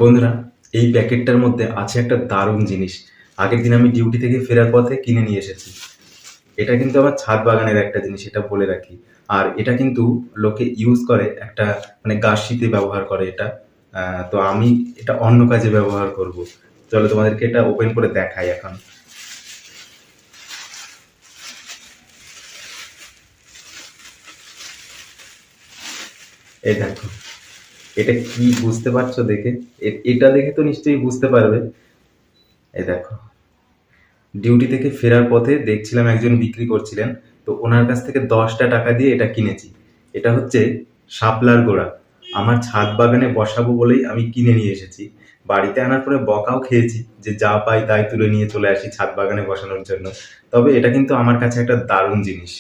বন্ধুরা, এই প্যাকেটটার মধ্যে আছে একটা দারুণ জিনিস। আগের দিন আমি ডিউটি থেকে ফেরার পথে কিনে নিয়ে এসেছি। এটা কিন্তু আমার ছাদ বাগানের একটা জিনিস, এটা বলে রাখি। আর এটা কিন্তু লোকে ইউজ করে একটা, মানে গাছশিতে ব্যবহার করে এটা। তো আমি এটা অন্য কাজে ব্যবহার করব। চলো তোমাদেরকে এটা ওপেন করে দেখাই এখন। এই দেখো, এটা কি বুঝতে পারছো দেখে? এটা দেখে তো নিশ্চয়ই বুঝতে পারবে। এই দেখো, ডিউটি থেকে ফেরার পথে দেখছিলাম একজন বিক্রি করছিলেন, তো ওনার কাছ থেকে 10টা টাকা দিয়ে এটা কিনেছি। এটা হচ্ছে শাপলার গোড়া। আমার ছাদ বাগানে বসাবো বলেই আমি কিনে নিয়ে এসেছি। বাড়িতে আনার পরে বকাও খেয়েছি যে যা পাই তাই তুলে নিয়ে চলে আসি ছাদ বাগানে বসানোর জন্য। তবে এটা কিন্তু আমার কাছে একটা দারুণ জিনিস।